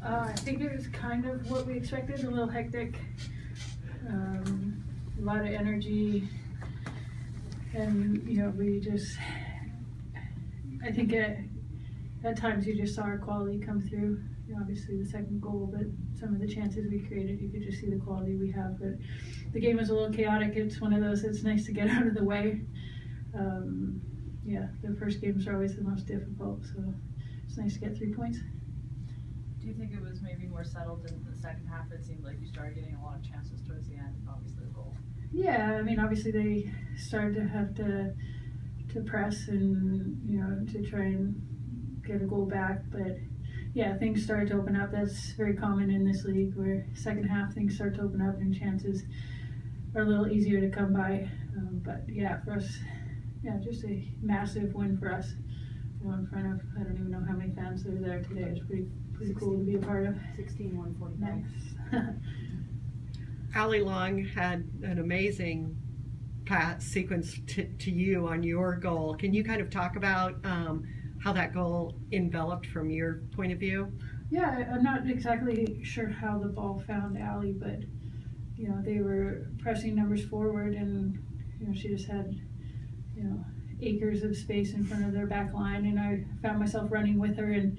I think it was kind of what we expected, a little hectic, a lot of energy, and I think at times you just saw our quality come through. Obviously the second goal, but some of the chances we created, you could just see the quality we have. But the game was a little chaotic. It's one of those that's nice to get out of the way. The first games are always the most difficult, so it's nice to get 3 points. Do you think it was maybe more settled in the second half? It seemed like you started getting a lot of chances towards the end, obviously the goal. Yeah, I mean, obviously they started to have to press and, to try and get a goal back, but yeah, things started to open up. That's very common in this league, where second half things start to open up and chances are a little easier to come by. But yeah, for us, just a massive win for us. In front of, I don't even know how many fans there were there today. It's pretty cool to be a part of. 16-145. Nice. Allie Long had an amazing pass sequence to you on your goal. Can you kind of talk about how that goal enveloped from your point of view? Yeah, I'm not exactly sure how the ball found Allie, but they were pressing numbers forward, and she just had acres of space in front of their back line, and I found myself running with her, and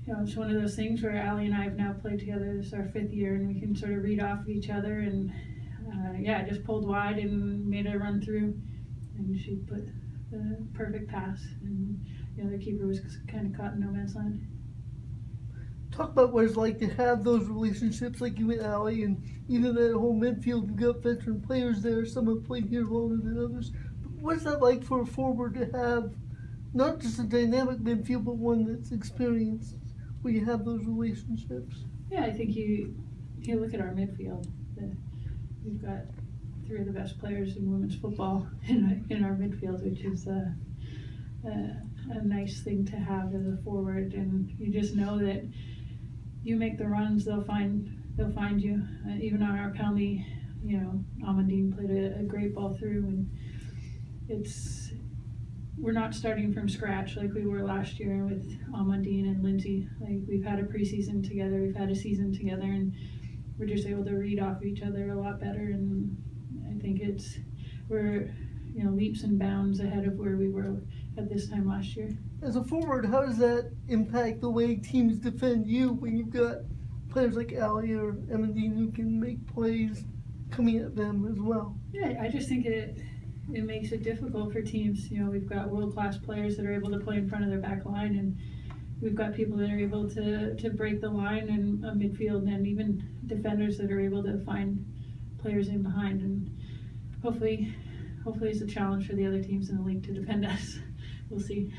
it's one of those things where Allie and I have now played together. This is our 5th year, and we can sort of read off of each other, and I just pulled wide and made a run through, and she put the perfect pass, and the other keeper was kind of caught in no man's land. Talk about what it's like to have those relationships like you and Allie, and even that whole midfield. You've got veteran players there. Some have played here longer than others. What's that like for a forward to have not just a dynamic midfield, but one that's experienced, where you have those relationships? Yeah, I think you look at our midfield. We've got 3 of the best players in women's football in our midfield, which is a nice thing to have as a forward. And you just know that you make the runs, they'll find you. Even on our penalty, Amandine played a great ball through, and we're not starting from scratch like we were last year with Amandine and Lindsay. Like, we've had a preseason together, we've had a season together, and we're just able to read off each other a lot better. And I think we're leaps and bounds ahead of where we were at this time last year. As a forward, how does that impact the way teams defend you when you've got players like Allie or Amandine who can make plays coming at them as well? Yeah, I just think it makes it difficult for teams. We've got world-class players that are able to play in front of their back line, and we've got people that are able to break the line in a midfield, and even defenders that are able to find players in behind. And hopefully it's a challenge for the other teams in the league to defend us. We'll see.